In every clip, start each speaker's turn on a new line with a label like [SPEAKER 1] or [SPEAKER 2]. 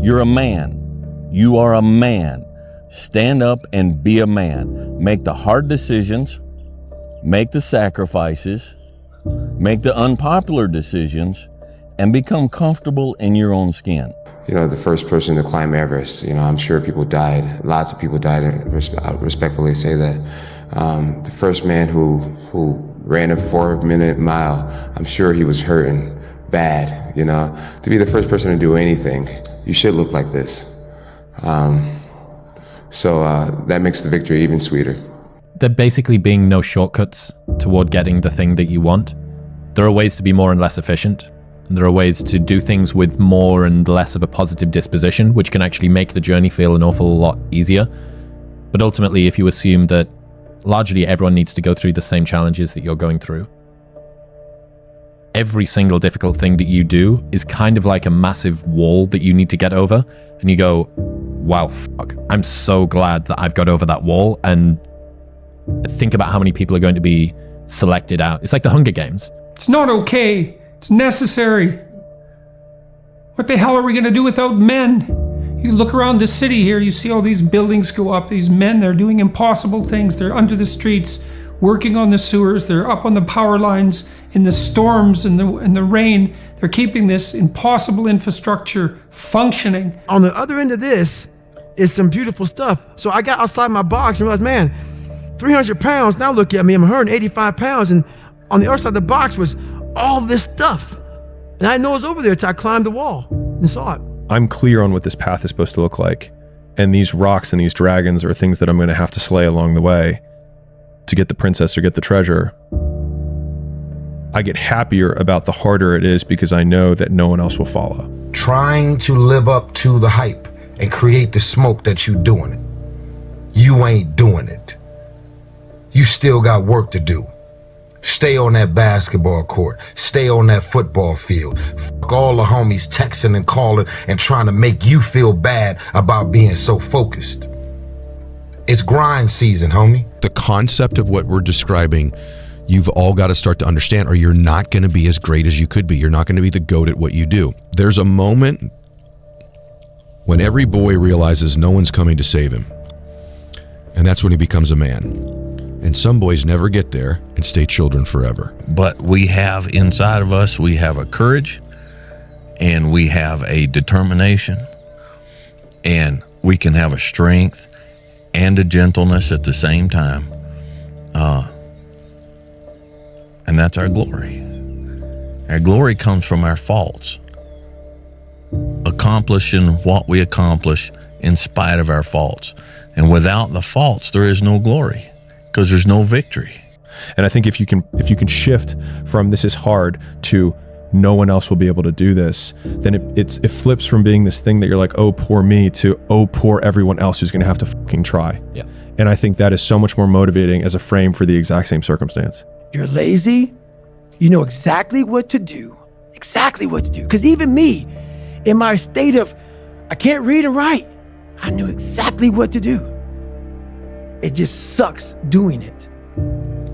[SPEAKER 1] You're a man. You are a man. Stand up and be a man. Make the hard decisions. Make the sacrifices. Make the unpopular decisions. And become comfortable in your own skin.
[SPEAKER 2] You know, the first person to climb Everest, you know, I'm sure people died. Lots of people died. I respectfully say that. The first man who ran a 4-minute mile, I'm sure he was hurting bad, you know. To be the first person to do anything, you should look like this. So that makes the victory even sweeter.
[SPEAKER 3] There basically being no shortcuts toward getting the thing that you want. There are ways to be more and less efficient. And there are ways to do things with more and less of a positive disposition, which can actually make the journey feel an awful lot easier. But ultimately, if you assume that largely everyone needs to go through the same challenges that you're going through, every single difficult thing that you do is kind of like a massive wall that you need to get over. And you go, wow, fuck, I'm so glad that I've got over that wall. And think about how many people are going to be selected out. It's like the Hunger Games.
[SPEAKER 4] It's not okay. It's necessary. What the hell are we going to do without men? You look around the city here, you see all these buildings go up. These men, they're doing impossible things. They're under the streets, working on the sewers. They're up on the power lines in the storms and the rain. They're keeping this impossible infrastructure functioning.
[SPEAKER 5] On the other end of this is some beautiful stuff. So I got outside my box and realized, man, 300 pounds. Now look at me, I'm 185 pounds. And on the other side of the box was all this stuff. And I didn't know it was over there until I climbed the wall and saw it.
[SPEAKER 6] I'm clear on what this path is supposed to look like. And these rocks and these dragons are things that I'm going to have to slay along the way to get the princess or get the treasure. I get happier about the harder it is because I know that no one else will follow.
[SPEAKER 7] Trying to live up to the hype and create the smoke that you doing it. You ain't doing it. You still got work to do. Stay on that basketball court. Stay on that football field. Fuck all the homies texting and calling and trying to make you feel bad about being so focused. It's grind season, homie.
[SPEAKER 8] The concept of what we're describing, you've all got to start to understand, or you're not going to be as great as you could be. You're not going to be the GOAT at what you do. There's a moment when every boy realizes no one's coming to save him. And that's when he becomes a man. And some boys never get there and stay children forever.
[SPEAKER 1] But we have inside of us, we have a courage and we have a determination and we can have a strength and a gentleness at the same time. And that's our glory. Our glory comes from our faults. Accomplishing what we accomplish in spite of our faults. And without the faults, there is no glory. Because there's no victory.
[SPEAKER 6] And I think if you can shift from this is hard to no one else will be able to do this, then it flips from being this thing that you're like, oh, poor me, to oh, poor everyone else who's going to have to fucking try.
[SPEAKER 3] Yeah.
[SPEAKER 6] And I think that is so much more motivating as a frame for the exact same circumstance.
[SPEAKER 5] You're lazy. You know exactly what to do. Exactly what to do. Because even me, in my state of, I can't read and write, I knew exactly what to do. It just sucks doing it.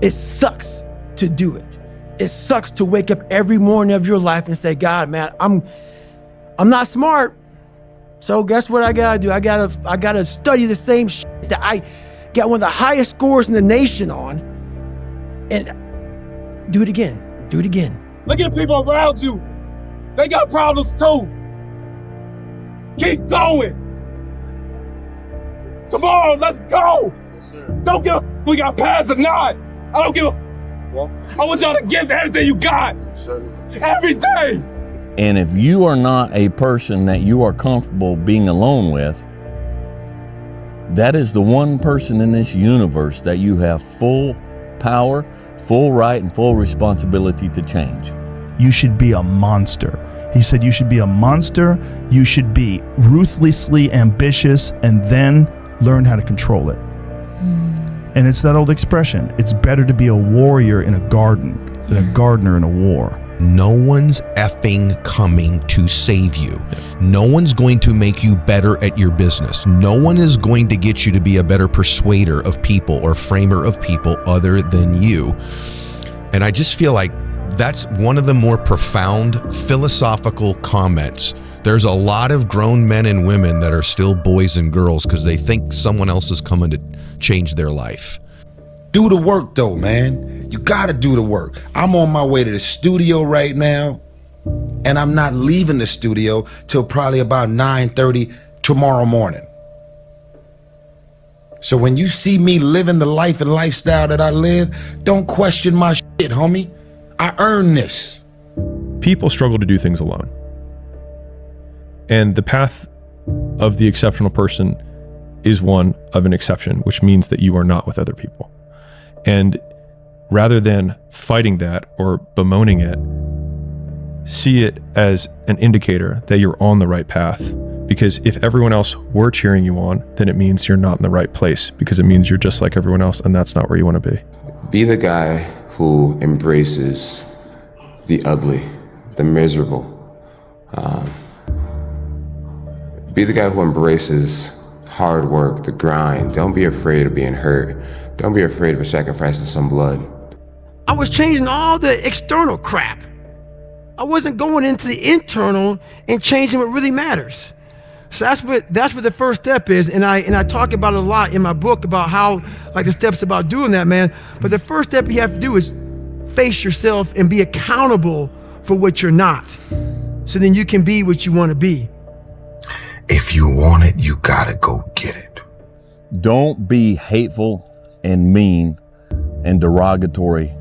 [SPEAKER 5] It sucks to do it. It sucks to wake up every morning of your life and say, God, man, I'm not smart. So guess what I gotta do? I gotta study the same shit that I got one of the highest scores in the nation on, and do it again. Do it again.
[SPEAKER 9] Look at the people around you. They got problems too. Keep going. Tomorrow, let's go. Don't give a f we got pads or not. I don't give a f. I want y'all to give everything you got. Everything.
[SPEAKER 1] And if you are not a person that you are comfortable being alone with, that is the one person in this universe that you have full power, full right, and full responsibility to change.
[SPEAKER 10] You should be a monster. He said you should be a monster, you should be ruthlessly ambitious, and then learn how to control it. And it's that old expression, it's better to be a warrior in a garden than a gardener in a war.
[SPEAKER 8] No one's effing coming to save you. No one's going to make you better at your business. No one is going to get you to be a better persuader of people or framer of people other than you. And I just feel like That's one of the more profound philosophical comments. There's a lot of grown men and women that are still boys and girls because they think someone else is coming to change their life.
[SPEAKER 7] Do the work though, man. You gotta do the work. I'm on my way to the studio right now, and I'm not leaving the studio till probably about 9:30 tomorrow morning. So when you see me living the life and lifestyle that I live, don't question my shit, homie. I earned this.
[SPEAKER 6] People struggle to do things alone. And the path of the exceptional person is one of an exception, which means that you are not with other people. And rather than fighting that or bemoaning it, see it as an indicator that you're on the right path. Because if everyone else were cheering you on, then it means you're not in the right place, because it means you're just like everyone else, and that's not where you want to be.
[SPEAKER 2] Be the guy who embraces the ugly, the miserable. Be the guy who embraces hard work, the grind. Don't be afraid of being hurt. Don't be afraid of sacrificing some blood.
[SPEAKER 5] I was changing all the external crap. I wasn't going into the internal and changing what really matters. So that's what the first step is, and I talk about it a lot in my book about how, like, the steps about doing that, man. But the first step you have to do is face yourself and be accountable for what you're not, so then you can be what you want to be.
[SPEAKER 7] If you want it, you gotta go get it.
[SPEAKER 1] Don't be hateful and mean and derogatory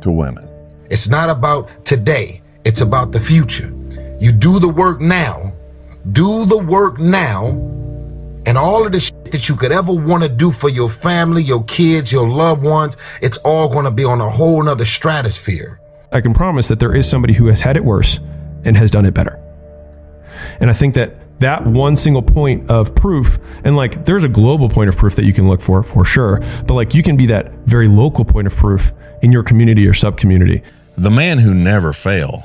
[SPEAKER 1] to women.
[SPEAKER 7] It's not about today, it's about the future. You do the work now, and all of the shit that you could ever want to do for your family, your kids, your loved ones, it's all gonna be on a whole nother stratosphere.
[SPEAKER 6] I can promise that there is somebody who has had it worse and has done it better. And I think that one single point of proof, and like there's a global point of proof that you can look for sure, but like you can be that very local point of proof in your community or sub-community.
[SPEAKER 1] The man who never fail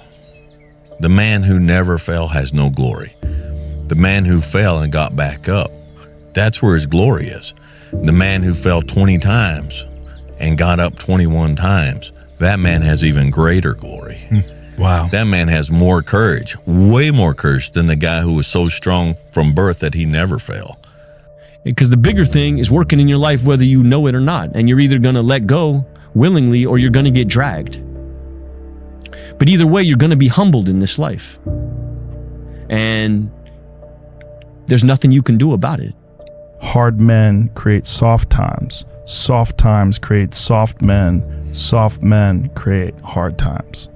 [SPEAKER 1] has no glory. The man who fell and got back up, that's where his glory is. The man who fell 20 times and got up 21 times, that man has even greater glory.
[SPEAKER 8] Wow.
[SPEAKER 1] That man has more courage, way more courage than the guy who was so strong from birth that he never fell.
[SPEAKER 11] Because the bigger thing is working in your life whether you know it or not. And you're either going to let go willingly or you're going to get dragged. But either way, you're going to be humbled in this life. And there's nothing you can do about it.
[SPEAKER 10] Hard men create soft times. Soft times create soft men. Soft men create hard times.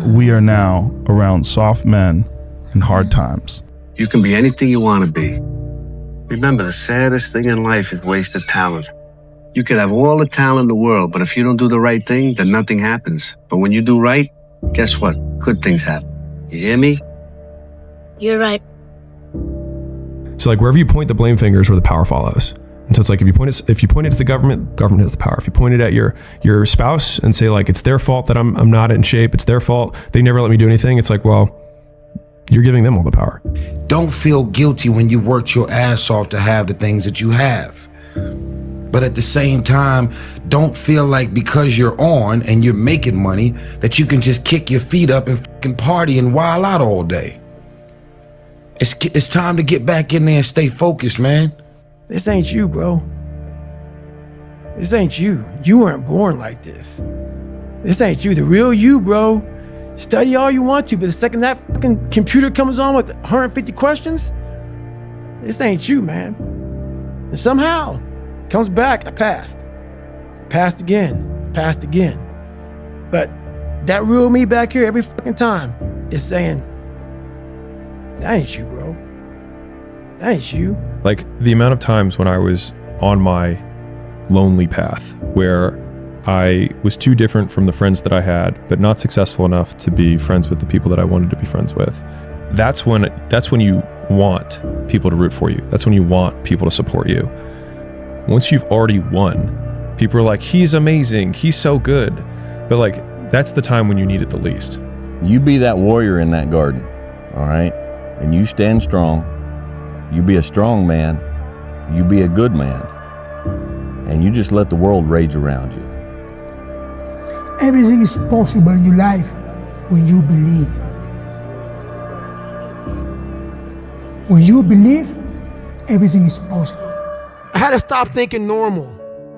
[SPEAKER 10] We are now around soft men and hard times.
[SPEAKER 12] You can be anything you want to be. Remember, the saddest thing in life is wasted talent. You could have all the talent in the world, but if you don't do the right thing, then nothing happens. But when you do right, guess what? Good things happen. You hear me?
[SPEAKER 13] You're right.
[SPEAKER 6] So like wherever you point the blame fingers, where the power follows. And so it's like if you point it at the government has the power. If you point it at your spouse and say like it's their fault that I'm not in shape, it's their fault, they never let me do anything, it's like, well, you're giving them all the power.
[SPEAKER 7] Don't feel guilty when you worked your ass off to have the things that you have. But at the same time, don't feel like because you're on and you're making money that you can just kick your feet up and fucking party and wild out all day. It's time to get back in there and stay focused, man.
[SPEAKER 5] This ain't you, bro. This ain't you. You weren't born like this. This ain't you. The real you, bro. Study all you want to, but the second that fucking computer comes on with 150 questions, this ain't you, man. And somehow, comes back, I passed. Passed again. But that real me back here every fucking time is saying, that ain't you, bro. That ain't you.
[SPEAKER 6] Like the amount of times when I was on my lonely path where I was too different from the friends that I had, but not successful enough to be friends with the people that I wanted to be friends with. That's when you want people to root for you. That's when you want people to support you. Once you've already won, people are like, he's amazing, he's so good. But like, that's the time when you need it the least.
[SPEAKER 1] You be that warrior in that garden, all right? And you stand strong. You be a strong man. You be a good man. And you just let the world rage around you.
[SPEAKER 14] Everything is possible in your life when you believe. When you believe, everything is possible.
[SPEAKER 5] I had to stop thinking normal.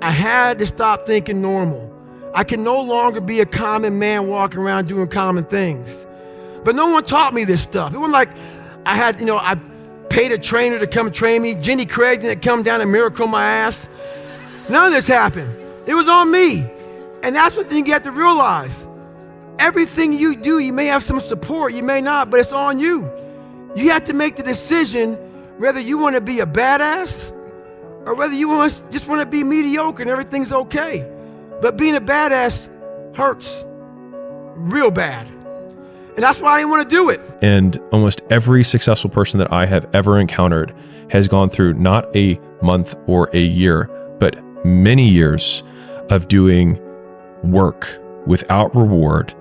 [SPEAKER 5] I had to stop thinking normal. I can no longer be a common man walking around doing common things. But no one taught me this stuff. It wasn't like I had, I paid a trainer to come train me. Jenny Craig didn't come down and miracle my ass. None of this happened. It was on me. And that's what you have to realize. Everything you do, you may have some support, you may not, but it's on you. You have to make the decision whether you want to be a badass or whether you just want to be mediocre and everything's okay. But being a badass hurts real bad. And that's why I didn't want to do it.
[SPEAKER 6] And almost every successful person that I have ever encountered has gone through not a month or a year, but many years of doing work without reward,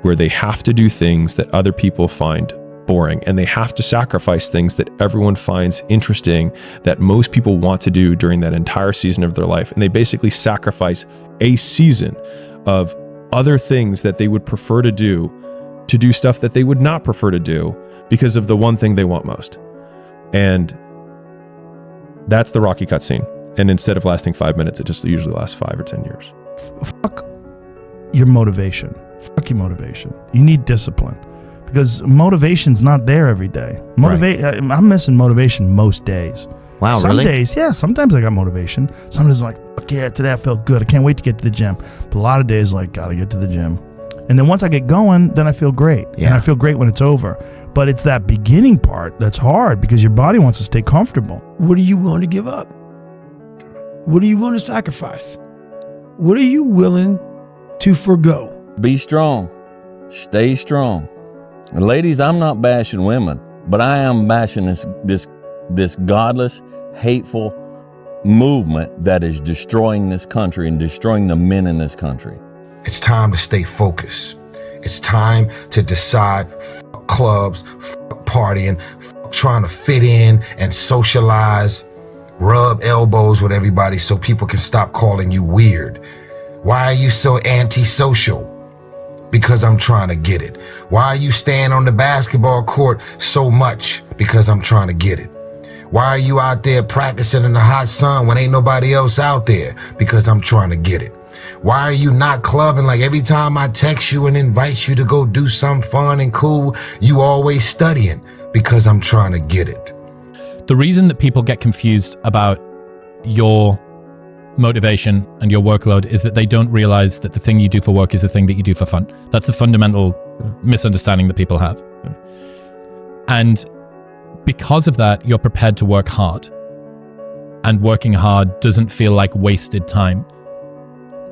[SPEAKER 6] where they have to do things that other people find boring, and they have to sacrifice things that everyone finds interesting, that most people want to do during that entire season of their life. And they basically sacrifice a season of other things that they would prefer to do stuff that they would not prefer to do because of the one thing they want most. And that's the Rocky cutscene. And instead of lasting 5 minutes, it just usually lasts 5 or 10 years.
[SPEAKER 10] Fuck your motivation. Fuck your motivation. You need discipline, because motivation's not there every day. I'm missing motivation most days.
[SPEAKER 15] Wow,
[SPEAKER 10] Some
[SPEAKER 15] really?
[SPEAKER 10] days, yeah, sometimes I got motivation. Sometimes I'm like, fuck yeah, today I felt good. I can't wait to get to the gym. But a lot of days, like, gotta get to the gym. And then once I get going, then I feel great.
[SPEAKER 15] Yeah.
[SPEAKER 10] And I feel great when it's over. But it's that beginning part that's hard, because your body wants to stay comfortable.
[SPEAKER 5] What are you willing to give up? What are you willing to sacrifice? What are you willing to forgo?
[SPEAKER 1] Be strong. Stay strong. And ladies, I'm not bashing women, but I am bashing this godless, hateful movement that is destroying this country and destroying the men in this country.
[SPEAKER 7] It's time to stay focused. It's time to decide, fuck clubs, fuck partying, fuck trying to fit in and socialize, rub elbows with everybody so people can stop calling you weird. Why are you so antisocial? Because I'm trying to get it. Why are you staying on the basketball court so much? Because I'm trying to get it. Why are you out there practicing in the hot sun when ain't nobody else out there? Because I'm trying to get it. Why are you not clubbing? Like every time I text you and invite you to go do something fun and cool, you always studying? Because I'm trying to get it.
[SPEAKER 3] The reason that people get confused about your motivation and your workload is that they don't realize that the thing you do for work is the thing that you do for fun. That's the fundamental misunderstanding that people have. And because of that, you're prepared to work hard. And working hard doesn't feel like wasted time.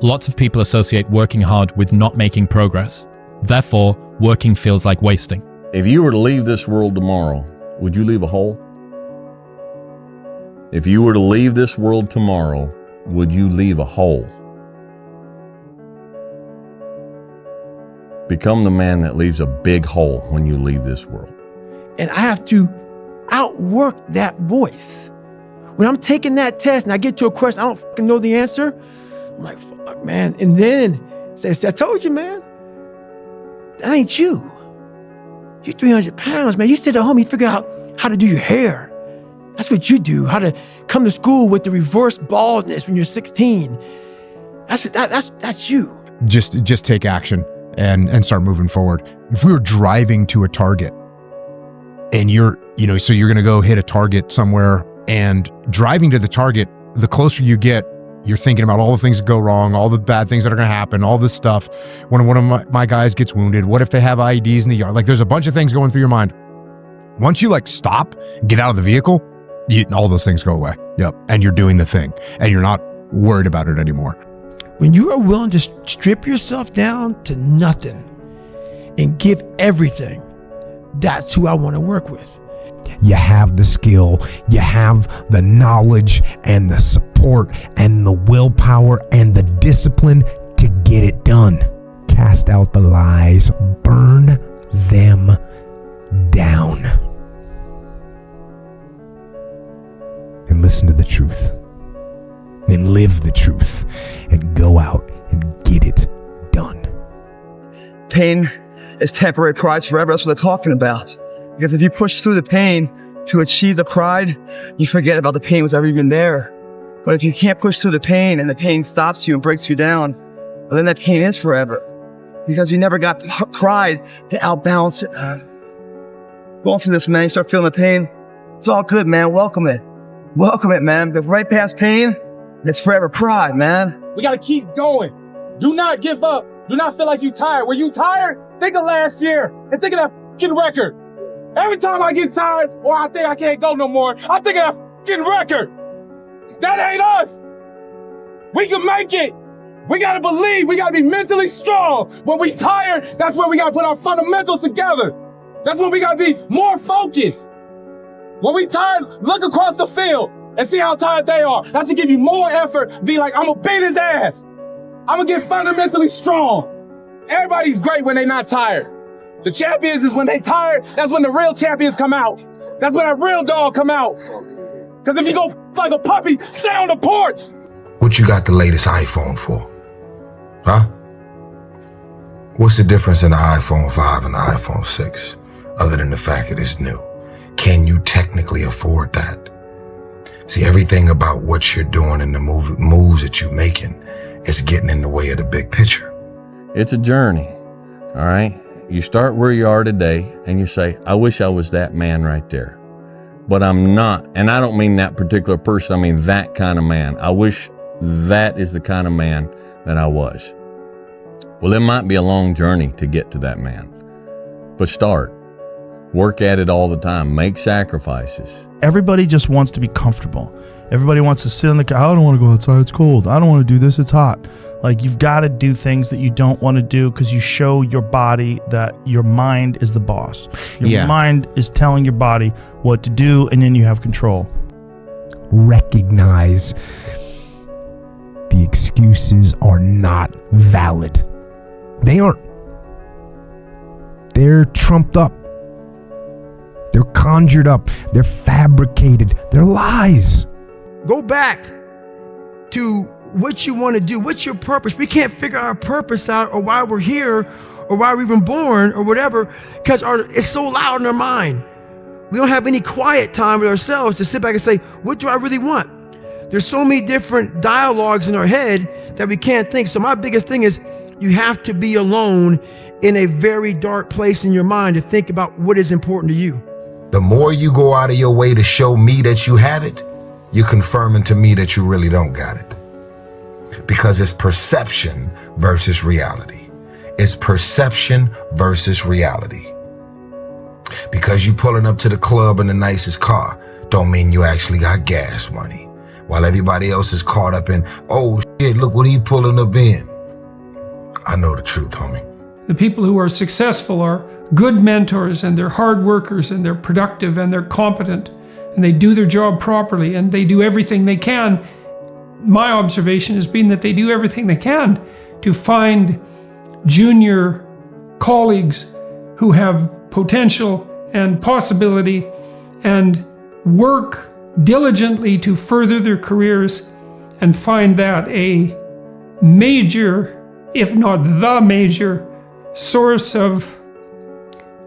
[SPEAKER 3] Lots of people associate working hard with not making progress. Therefore, working feels like wasting.
[SPEAKER 1] If you were to leave this world tomorrow, would you leave a hole? If you were to leave this world tomorrow, would you leave a hole? Become the man that leaves a big hole when you leave this world.
[SPEAKER 5] And I have to outwork that voice. When I'm taking that test and I get to a question, I don't fucking know the answer. I'm like, fuck, man. And then say, I told you, man, that ain't you. You're 300 pounds, man. You sit at home, you figure out how to do your hair. That's what you do. How to come to school with the reverse baldness when you're 16. That's you.
[SPEAKER 15] Just take action and start moving forward. If we were driving to a target and so you're going to go hit a target somewhere, and driving to the target, the closer you get, you're thinking about all the things that go wrong, all the bad things that are going to happen, all this stuff. When one of my guys gets wounded, what if they have IEDs in the yard? Like, there's a bunch of things going through your mind. Once you stop, get out of the vehicle, all those things go away. Yep. And you're doing the thing, and you're not worried about it anymore.
[SPEAKER 5] When you are willing to strip yourself down to nothing and give everything, that's who I want to work with.
[SPEAKER 16] You have the skill, you have the knowledge and the support and the willpower and the discipline to get it done. Cast out the lies, burn them down. And listen to the truth. And live the truth. And go out and get it done.
[SPEAKER 17] Pain is temporary, pride's forever. That's what they're talking about. Because if you push through the pain to achieve the pride, you forget about the pain was ever even there. But if you can't push through the pain and the pain stops you and breaks you down, well, then that pain is forever. Because you never got pride to outbalance it, man. Going through this, man, you start feeling the pain. It's all good, man. Welcome it. Welcome it, man. Because right past pain, it's forever pride, man.
[SPEAKER 9] We gotta keep going. Do not give up. Do not feel like you're tired. When you tired, think of last year and think of that fucking record. Every time I get tired or I think I can't go no more, I think of that fucking record. That ain't us. We can make it. We gotta believe. We gotta be mentally strong. When we tired, that's when we gotta put our fundamentals together. That's when we gotta be more focused. When we tired, look across the field and see how tired they are. That should give you more effort. Be like, I'm gonna beat his ass. I'm gonna get fundamentally strong. Everybody's great when they're not tired. The champions is when they tired, that's when the real champions come out. That's when that real dog come out. Because if you go like a puppy, stay on the porch.
[SPEAKER 7] What you got the latest iPhone for? Huh? What's the difference in the iPhone 5 and the iPhone 6? Other than the fact that it's new. Can you technically afford that? See, everything about what you're doing and the moves that you're making is getting in the way of the big picture.
[SPEAKER 1] It's a journey, all right? You start where you are today and you say, I wish I was that man right there. But I'm not, and I don't mean that particular person, I mean that kind of man. I wish that is the kind of man that I was. Well, it might be a long journey to get to that man, but start. Work at it all the time. Make sacrifices.
[SPEAKER 10] Everybody just wants to be comfortable. Everybody wants to sit in the car. I don't want to go outside. It's cold. I don't want to do this. It's hot. Like, you've got to do things that you don't want to do because you show your body that your mind is the boss. Your mind is telling your body what to do, and then you have control.
[SPEAKER 16] Recognize the excuses are not valid. They aren't. They're trumped up. They're conjured up. They're fabricated. They're lies.
[SPEAKER 5] Go back to what you want to do. What's your purpose? We can't figure our purpose out or why we're here or why we're even born or whatever because it's so loud in our mind. We don't have any quiet time with ourselves to sit back and say, what do I really want? There's so many different dialogues in our head that we can't think. So my biggest thing is you have to be alone in a very dark place in your mind to think about what is important to you.
[SPEAKER 7] The more you go out of your way to show me that you have it, you're confirming to me that you really don't got it. Because it's perception versus reality. It's perception versus reality. Because you pulling up to the club in the nicest car don't mean you actually got gas money. While everybody else is caught up in, oh shit, look what he pulling up in. I know the truth, homie.
[SPEAKER 4] The people who are successful are good mentors, and they're hard workers, and they're productive, and they're competent, and they do their job properly, and they do everything they can. My observation has been that they do everything they can to find junior colleagues who have potential and possibility and work diligently to further their careers and find that a major, if not the major, source of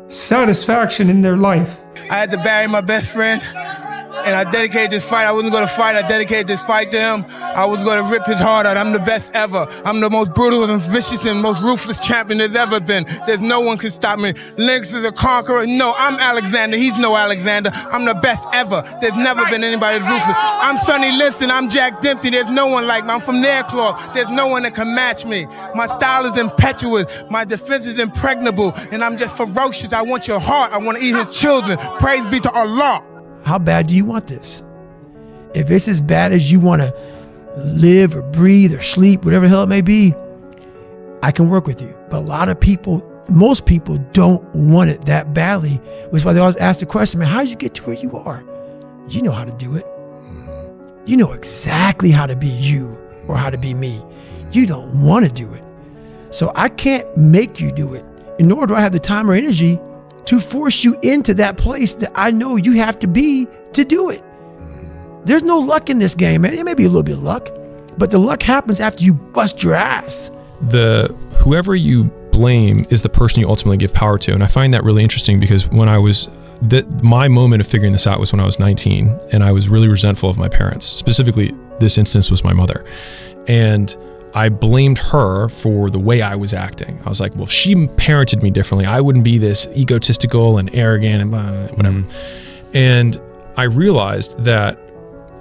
[SPEAKER 4] satisfaction in their life.
[SPEAKER 18] I had to bury my best friend, and I dedicated this fight. I wasn't going to fight. I dedicated this fight to him. I was going to rip his heart out. I'm the best ever. I'm the most brutal and vicious and most ruthless champion there's ever been. There's no one can stop me. Lynx is a conqueror. No, I'm Alexander. He's no Alexander. I'm the best ever. There's never been anybody as ruthless. I'm Sonny Liston. I'm Jack Dempsey. There's no one like me. I'm from Nairclaw. There's no one that can match me. My style is impetuous. My defense is impregnable. And I'm just ferocious. I want your heart. I want to eat his children. Praise be to Allah.
[SPEAKER 5] How bad do you want this? If it's as bad as you want to live or breathe or sleep, whatever the hell it may be, I can work with you. But a lot of people, most people don't want it that badly, which is why they always ask the question, man, how did you get to where you are? You know how to do it. You know exactly how to be you or how to be me. You don't want to do it. So I can't make you do it, and nor do I have the time or energy to force you into that place that I know you have to be to do it. There's no luck in this game, man. It may be a little bit of luck, but the luck happens after you bust your ass.
[SPEAKER 6] The whoever you blame is the person you ultimately give power to. And I find that really interesting because when I was, my moment of figuring this out was when I was 19, and I was really resentful of my parents. Specifically, this instance was my mother. And I blamed her for the way I was acting. I was like, well, if she parented me differently, I wouldn't be this egotistical and arrogant and whatever. And I realized that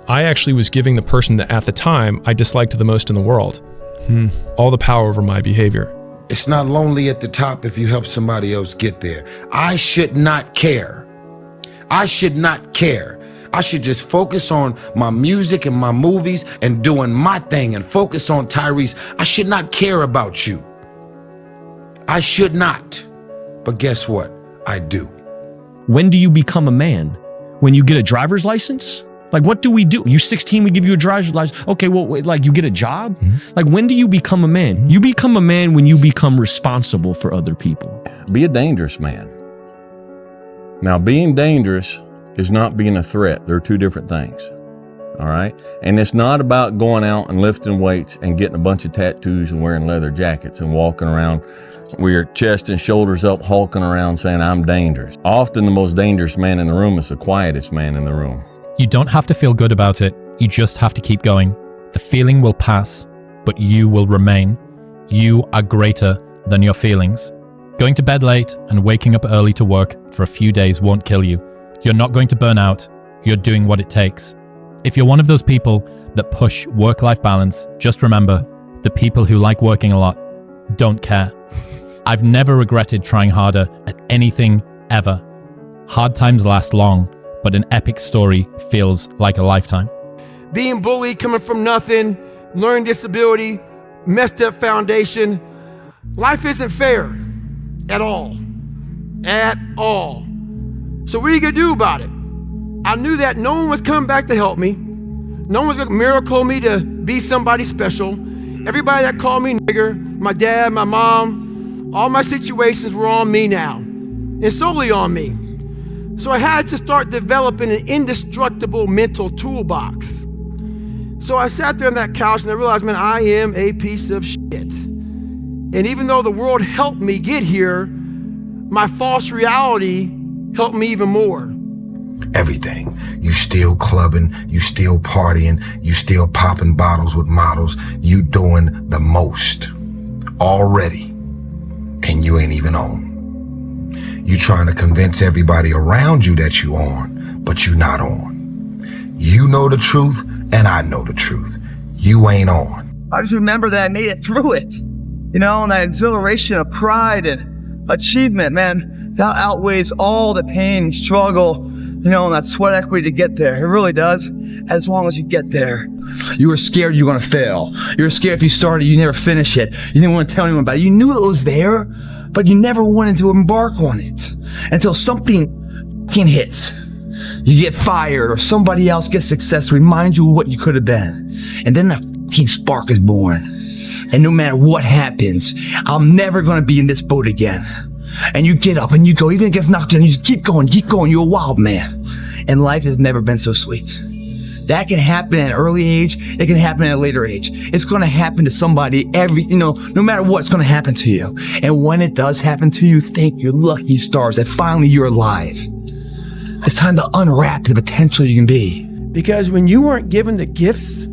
[SPEAKER 6] I actually was giving the person that at the time I disliked the most in the world all the power over my behavior.
[SPEAKER 7] It's not lonely at the top if you help somebody else get there. I should not care. I should not care. I should just focus on my music and my movies and doing my thing and focus on Tyrese. I should not care about you. I should not. But guess what? I do.
[SPEAKER 11] When do you become a man? When you get a driver's license? Like, what do we do? You 16, we give you a driver's license. Okay, well, wait, like, you get a job? Like, when do you become a man? You become a man when you become responsible for other people.
[SPEAKER 1] Be a dangerous man. Now, being dangerous is not being a threat. They're two different things, all right? And it's not about going out and lifting weights and getting a bunch of tattoos and wearing leather jackets and walking around with your chest and shoulders up, hulking around saying, I'm dangerous. Often the most dangerous man in the room is the quietest man in the room.
[SPEAKER 3] You don't have to feel good about it. You just have to keep going. The feeling will pass, but you will remain. You are greater than your feelings. Going to bed late and waking up early to work for a few days won't kill you. You're not going to burn out. You're doing what it takes. If you're one of those people that push work-life balance, just remember, the people who like working a lot don't care. I've never regretted trying harder at anything ever. Hard times last long, but an epic story feels like a lifetime.
[SPEAKER 5] Being bullied, coming from nothing, learning disability, messed up foundation. Life isn't fair at all. At all. So what are you gonna do about it? I knew that no one was coming back to help me. No one was gonna miracle me to be somebody special. Everybody that called me nigger, my dad, my mom, all my situations were on me now, and solely on me. So I had to start developing an indestructible mental toolbox. So I sat there on that couch and I realized, man, I am a piece of shit. And even though the world helped me get here, my false reality helped me even more.
[SPEAKER 7] Everything. You still clubbing, you still partying, you still popping bottles with models. You doing the most already, and you ain't even on. You trying to convince everybody around you that you on, but you not on. You know the truth, and I know the truth. You ain't on.
[SPEAKER 17] I just remember that I made it through it. You know, and that exhilaration of pride and achievement, man, that outweighs all the pain, struggle, you know, and that sweat equity to get there. It really does, as long as you get there. You were scared you were gonna fail. You were scared if you started, you never finish it. You didn't want to tell anyone about it. You knew it was there, but you never wanted to embark on it until something fucking hits. You get fired or somebody else gets success to remind you of what you could have been. And then the fucking spark is born. And no matter what happens, I'm never gonna be in this boat again. And you get up and you go, even if it gets knocked down, you just keep going, you're a wild man. And life has never been so sweet. That can happen at an early age, it can happen at a later age. It's gonna happen to somebody no matter what, it's gonna happen to you. And when it does happen to you, thank your lucky stars that finally you're alive. It's time to unwrap the potential you can be.
[SPEAKER 5] Because when you weren't given the gifts,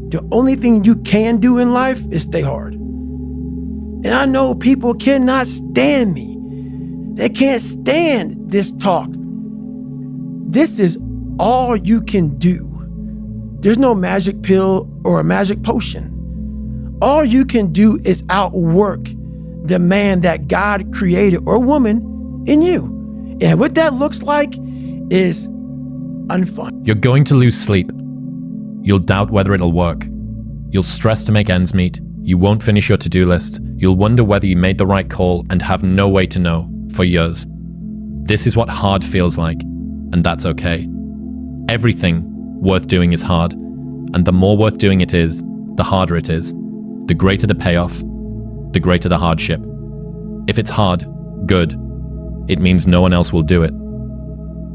[SPEAKER 5] the only thing you can do in life is stay hard. And I know people cannot stand me. They can't stand this talk. This is all you can do. There's no magic pill or a magic potion. All you can do is outwork the man that God created or woman in you. And what that looks like is unfun.
[SPEAKER 3] You're going to lose sleep. You'll doubt whether it'll work. You'll stress to make ends meet. You won't finish your to-do list. You'll wonder whether you made the right call and have no way to know for years. This is what hard feels like, and that's okay. Everything worth doing is hard, and the more worth doing it is, the harder it is. The greater the payoff, the greater the hardship. If it's hard, good. It means no one else will do it.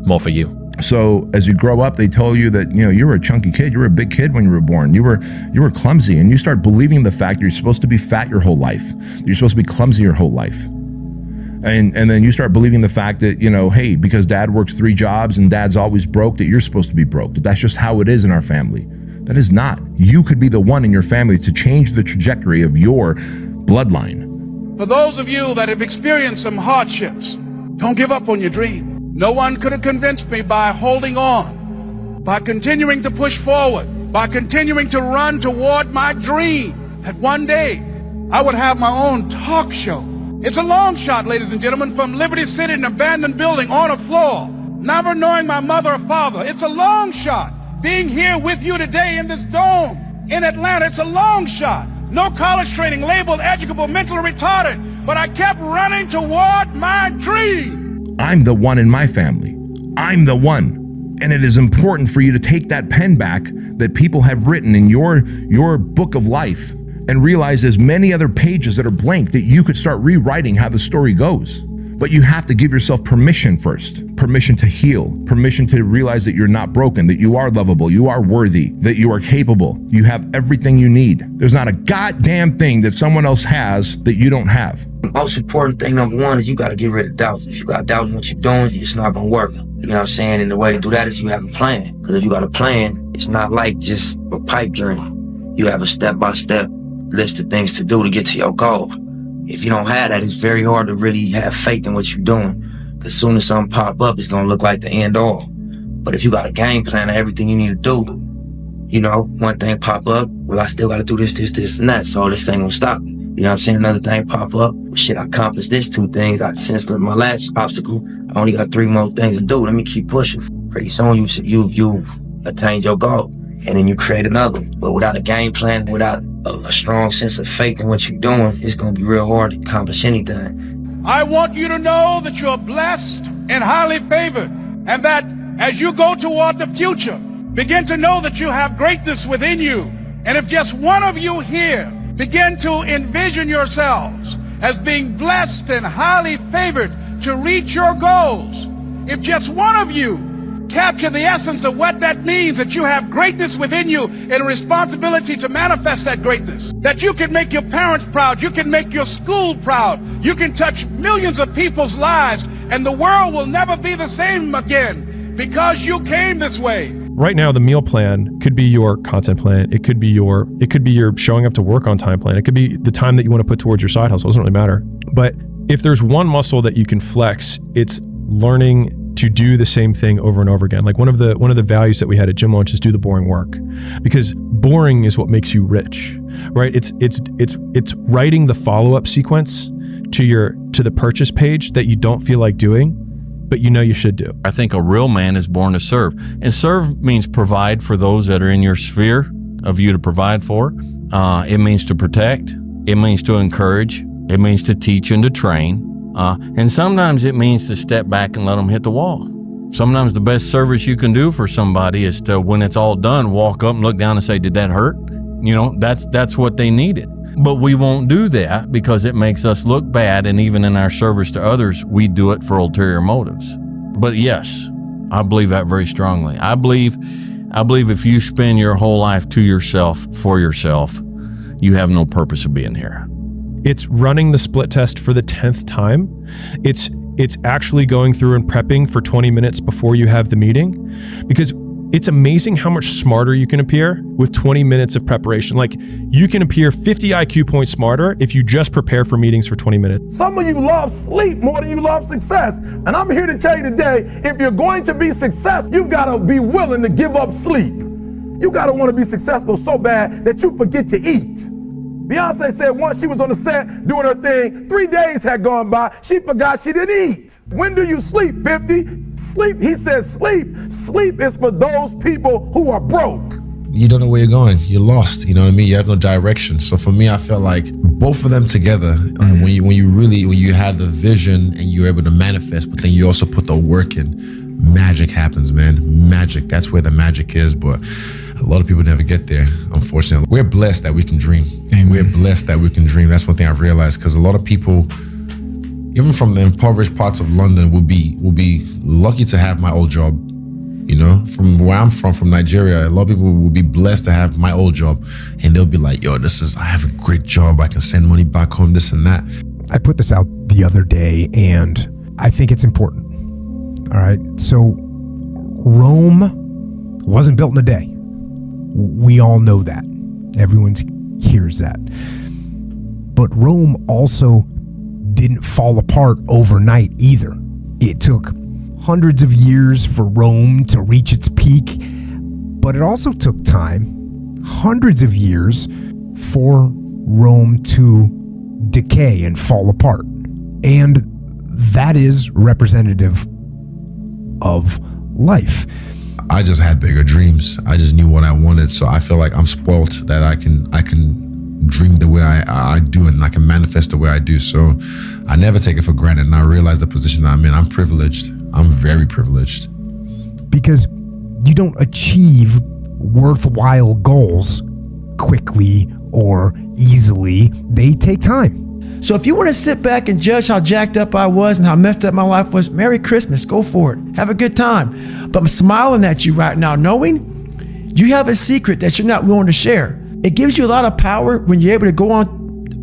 [SPEAKER 3] More for you.
[SPEAKER 19] So as you grow up, they tell you that, you were a chunky kid. You were a big kid when you were born. You were clumsy, and you start believing the fact that you're supposed to be fat your whole life. That you're supposed to be clumsy your whole life. And then you start believing the fact that, hey, because dad works 3 jobs and dad's always broke, that you're supposed to be broke. That that's just how it is in our family. That is not. You could be the one in your family to change the trajectory of your bloodline.
[SPEAKER 20] For those of you that have experienced some hardships, don't give up on your dream. No one could have convinced me by holding on, by continuing to push forward, by continuing to run toward my dream, that one day I would have my own talk show. It's a long shot, ladies and gentlemen, from Liberty City, an abandoned building on a floor, never knowing my mother or father. It's a long shot. Being here with you today in this dome in Atlanta, it's a long shot. No college training, labeled educable, mentally retarded, but I kept running toward my dream.
[SPEAKER 19] I'm the one in my family. I'm the one. And it is important for you to take that pen back that people have written in your book of life and realize there's many other pages that are blank that you could start rewriting how the story goes. But you have to give yourself permission first. Permission to heal. Permission to realize that you're not broken, that you are lovable, you are worthy, that you are capable. You have everything you need. There's not a goddamn thing that someone else has that you don't have.
[SPEAKER 21] The most important thing, number one, is you got to get rid of doubt. If you got doubt in what you're doing, it's not going to work. You know what I'm saying? And the way to do that is you have a plan. Because if you got a plan, it's not like just a pipe dream. You have a step-by-step list of things to do to get to your goal. If you don't have that, it's very hard to really have faith in what you're doing. Because as soon as something pop up, it's going to look like the end all. But if you got a game plan of everything you need to do, one thing pop up, well, I still got to do this, and that. So this ain't going to stop. You know what I'm saying? Another thing pop up, well, shit, I accomplished this 2 things. Since my last obstacle, I only got 3 more things to do. Let me keep pushing. Pretty soon, you attained your goal. And then you create another one. But without a game plan, without a strong sense of faith in what you're doing, it's going to be real hard to accomplish anything.
[SPEAKER 20] I want you to know that you're blessed and highly favored, and that as you go toward the future, begin to know that you have greatness within you. And if just one of you here begin to envision yourselves as being blessed and highly favored to reach your goals, if just one of you capture the essence of what that means, that you have greatness within you and a responsibility to manifest that greatness, that you can make your parents proud, you can make your school proud, you can touch millions of people's lives, and the world will never be the same again because you came this way.
[SPEAKER 6] Right now, the meal plan could be your content plan. It could be your showing up to work on time plan. It could be the time that you want to put towards your side hustle. It doesn't really matter. But if there's one muscle that you can flex, it's learning to do the same thing over and over again. Like one of the values that we had at Gym Launch is do the boring work, because boring is what makes you rich, right? It's writing the follow-up sequence to the purchase page that you don't feel like doing, but you should do.
[SPEAKER 1] I think a real man is born to serve, and serve means provide for those that are in your sphere of you to provide for. It means to protect. It means to encourage. It means to teach and to train. And sometimes it means to step back and let them hit the wall. Sometimes the best service you can do for somebody is to, when it's all done, walk up and look down and say, did that hurt? That's what they needed. But we won't do that because it makes us look bad, and even in our service to others, we do it for ulterior motives. But yes, I believe that very strongly. I believe if you spend your whole life to yourself, for yourself, you have no purpose of being here.
[SPEAKER 6] It's running the split test for the 10th time. It's actually going through and prepping for 20 minutes before you have the meeting, because it's amazing how much smarter you can appear with 20 minutes of preparation. Like, you can appear 50 IQ points smarter if you just prepare for meetings for 20 minutes.
[SPEAKER 22] Some of you love sleep more than you love success. And I'm here to tell you today, if you're going to be successful, you've got to be willing to give up sleep. You got to want to be successful so bad that you forget to eat. Beyonce said once she was on the set doing her thing, 3 days had gone by, she forgot she didn't eat. When do you sleep, 50? Sleep, he says sleep. Sleep is for those people who are broke.
[SPEAKER 23] You don't know where you're going. You're lost. You know what I mean? You have no direction. So for me, I felt like both of them together, when you have the vision and you're able to manifest, but then you also put the work in, magic happens, man. Magic. That's where the magic is. But a lot of people never get there, unfortunately. We're blessed that we can dream. Amen. We're blessed that we can dream. That's one thing I've realized, because a lot of people, even from the impoverished parts of London, will be lucky to have my old job You know, from where I'm from Nigeria, a lot of people will be blessed to have my old job, and they'll be like, yo, I have a great job. I can send money back home, this and that.
[SPEAKER 16] I put this out the other day, and I think it's important. All right. So Rome wasn't built in a day. We all know that. Everyone hears that. But Rome also didn't fall apart overnight either. It took hundreds of years for Rome to reach its peak, but it also took time, hundreds of years, for Rome to decay and fall apart. And that is representative of life.
[SPEAKER 23] I just had bigger dreams. I just knew what I wanted. So I feel like I'm spoiled that I can dream the way I do, and I can manifest the way I do. So I never take it for granted, and I realize the position that I'm in. I'm privileged. I'm very privileged.
[SPEAKER 16] Because you don't achieve worthwhile goals quickly or easily. They take time.
[SPEAKER 5] So if you want to sit back and judge how jacked up I was and how messed up my life was, Merry Christmas, go for it. Have a good time. But I'm smiling at you right now, knowing you have a secret that you're not willing to share. It gives you a lot of power when you're able to go on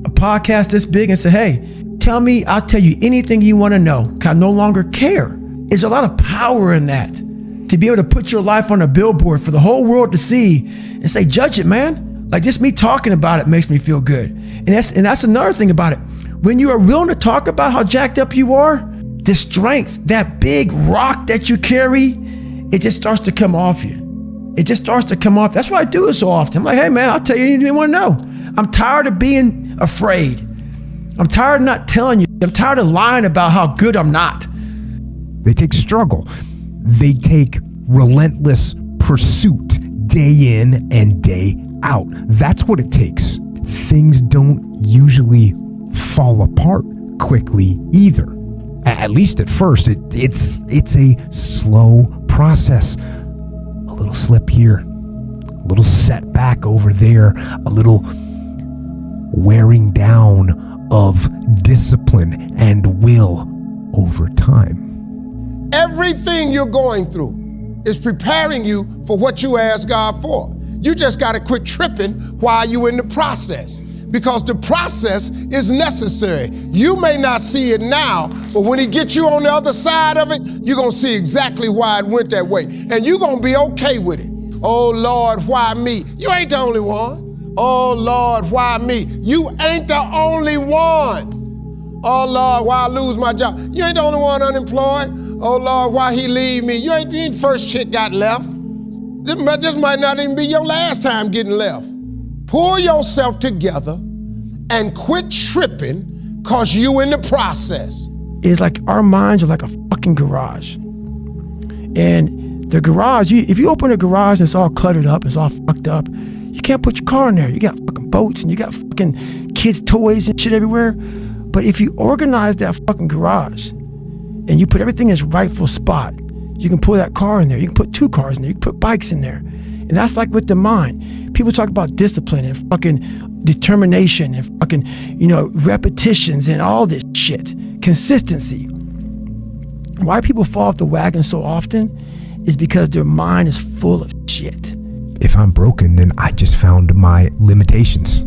[SPEAKER 5] a podcast this big and say, hey, tell me, I'll tell you anything you want to know, because I no longer care. There's a lot of power in that, to be able to put your life on a billboard for the whole world to see and say, judge it, man. Like, just me talking about it makes me feel good. And that's another thing about it. When you are willing to talk about how jacked up you are, the strength, that big rock that you carry, it just starts to come off you. It just starts to come off. That's why I do it so often. I'm like, hey man, I'll tell you anything you want to know. I'm tired of being afraid. I'm tired of not telling you. I'm tired of lying about how good I'm not.
[SPEAKER 16] They take struggle. They take relentless pursuit day in and day out. That's what it takes. Things don't usually fall apart quickly either. At least at first, it's a slow process. A little slip here, a little setback over there, a little wearing down of discipline and will over time.
[SPEAKER 2] Everything you're going through is preparing you for what you ask God for. You just got to quit tripping while you're in the process, because the process is necessary. You may not see it now, but when he gets you on the other side of it, you're going to see exactly why it went that way. And you're going to be okay with it. Oh, Lord, why me? You ain't the only one. Oh, Lord, why me? You ain't the only one. Oh, Lord, why I lose my job? You ain't the only one unemployed. Oh, Lord, why he leave me? You ain't the first chick got left. This might not even be your last time getting left. Pull yourself together and quit tripping, because you in the process.
[SPEAKER 5] It's like our minds are like a fucking garage. And the garage, if you open a garage and it's all cluttered up, it's all fucked up, you can't put your car in there. You got fucking boats and you got fucking kids' toys and shit everywhere. But if you organize that fucking garage and you put everything in its rightful spot, you can pull that car in there. You can put 2 cars in there. You can put bikes in there. And that's like with the mind. People talk about discipline and fucking determination and fucking, repetitions and all this shit. Consistency. Why people fall off the wagon so often is because their mind is full of shit.
[SPEAKER 16] If I'm broken, then I just found my limitations.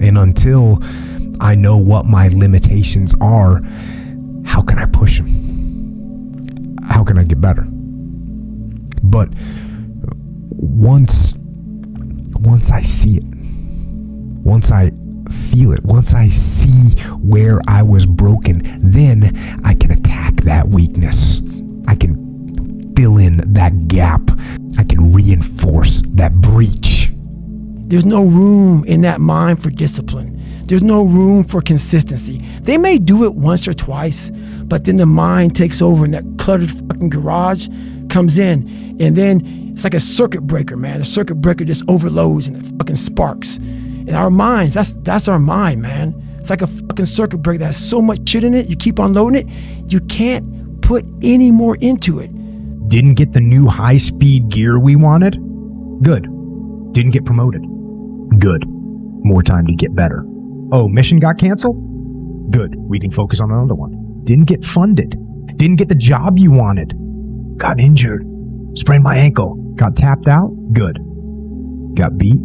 [SPEAKER 16] And until I know what my limitations are, how can I push them? How can I get better? But once I see it, once I feel it, once I see where I was broken, then I can attack that weakness. I can fill in that gap. I can reinforce that breach.
[SPEAKER 5] There's no room in that mind for discipline. There's no room for consistency. They may do it once or twice, but then the mind takes over and that cluttered fucking garage comes in, and then it's like a circuit breaker, man. A circuit breaker just overloads and it fucking sparks. And our minds, that's our mind, man. It's like a fucking circuit breaker that has so much shit in it, you keep unloading it, you can't put any more into it.
[SPEAKER 16] Didn't get the new high-speed gear we wanted? Good. Didn't get promoted? Good. More time to get better. Oh, mission got canceled? Good. We can focus on another one. Didn't get funded. Didn't get the job you wanted. Got injured. Sprained my ankle. Got tapped out? Good. Got beat?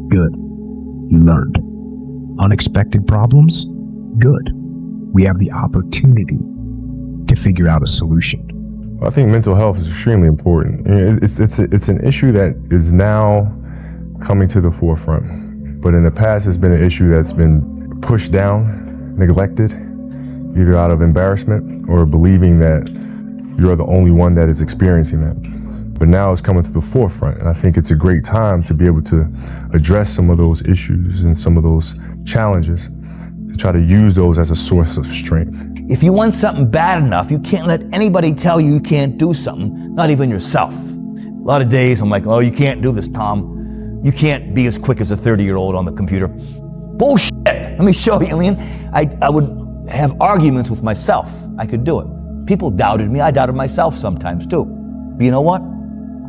[SPEAKER 16] Good. You learned. Unexpected problems? Good. We have the opportunity to figure out a solution.
[SPEAKER 8] I think mental health is extremely important. It's an issue that is now coming to the forefront, but in the past it's been an issue that's been pushed down, neglected, either out of embarrassment or believing that you're the only one that is experiencing that. But now it's coming to the forefront, and I think it's a great time to be able to address some of those issues and some of those challenges, to try to use those as a source of strength.
[SPEAKER 12] If you want something bad enough, you can't let anybody tell you you can't do something, not even yourself. A lot of days I'm like, oh, you can't do this, Tom. You can't be as quick as a 30-year-old on the computer. Bullshit. Let me show you. I mean, I would have arguments with myself. I could do it. People doubted me. I doubted myself sometimes too. But you know what?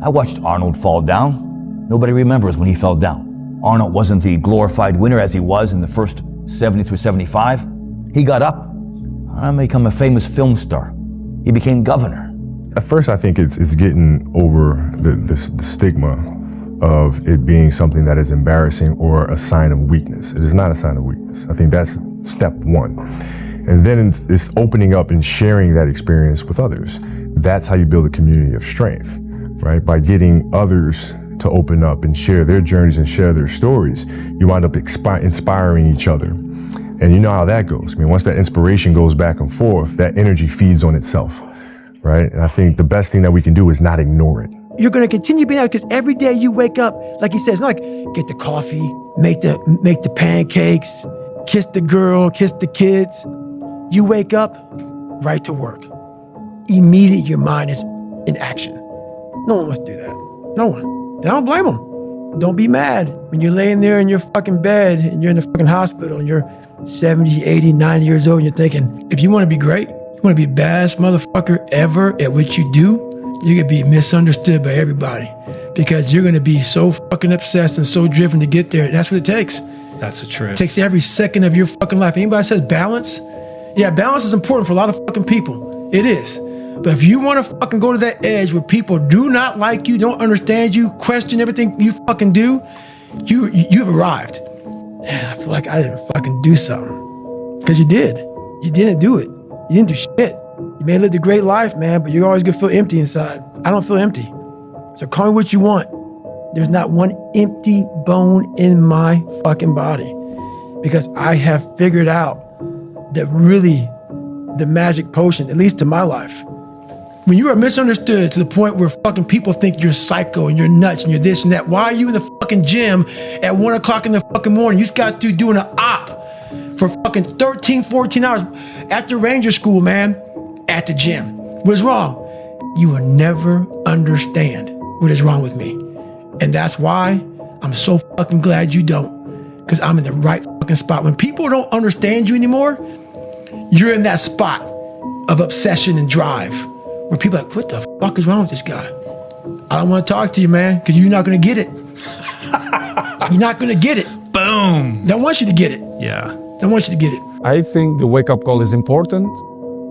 [SPEAKER 12] I watched Arnold fall down. Nobody remembers when he fell down. Arnold wasn't the glorified winner as he was in the first 70 through 75. He got up and became a famous film star. He became governor.
[SPEAKER 8] At first, I think it's getting over the stigma of it being something that is embarrassing or a sign of weakness. It is not a sign of weakness. I think that's step one. And then it's opening up and sharing that experience with others. That's how you build a community of strength, right? By getting others to open up and share their journeys and share their stories, you wind up inspiring each other. And you know how that goes. I mean, once that inspiration goes back and forth, that energy feeds on itself, right? And I think the best thing that we can do is not ignore it.
[SPEAKER 5] You're going to continue being out because every day you wake up, like he says, not like get the coffee, make the pancakes, kiss the girl, kiss the kids. You wake up, right to work. Immediately your mind is in action. No one wants to do that. No one. And I don't blame them. Don't be mad when you're laying there in your fucking bed and you're in the fucking hospital and you're 70, 80, 90 years old and you're thinking, if you want to be great, you want to be the baddest motherfucker ever at what you do, you're going to be misunderstood by everybody because you're going to be so fucking obsessed and so driven to get there. That's what it takes.
[SPEAKER 4] That's the truth.
[SPEAKER 5] It takes every second of your fucking life. Anybody says balance? Yeah, balance is important for a lot of fucking people. It is. But if you want to fucking go to that edge where people do not like you, don't understand you, question everything you fucking do, you've arrived. And I feel like I didn't fucking do something. Because you did. You didn't do it. You didn't do shit. You may have lived a great life, man, but you're always gonna feel empty inside. I don't feel empty. So call me what you want. There's not one empty bone in my fucking body. Because I have figured out that really the magic potion, at least to my life, when you are misunderstood to the point where fucking people think you're psycho and you're nuts and you're this and that, why are you in the fucking gym at 1 o'clock in the fucking morning? You just got to doing an op for fucking 13, 14 hours after Ranger School, man, at the gym. What is wrong? You will never understand what is wrong with me. And that's why I'm so fucking glad you don't, because I'm in the right fucking spot. When people don't understand you anymore, you're in that spot of obsession and drive. Where people are like, what the fuck is wrong with this guy? I don't want to talk to you, man, because you're not going to get it. You're not going to get it.
[SPEAKER 13] Boom.
[SPEAKER 5] Don't want you to get it.
[SPEAKER 13] Yeah.
[SPEAKER 5] Don't want you to get it.
[SPEAKER 24] I think the wake-up call is important,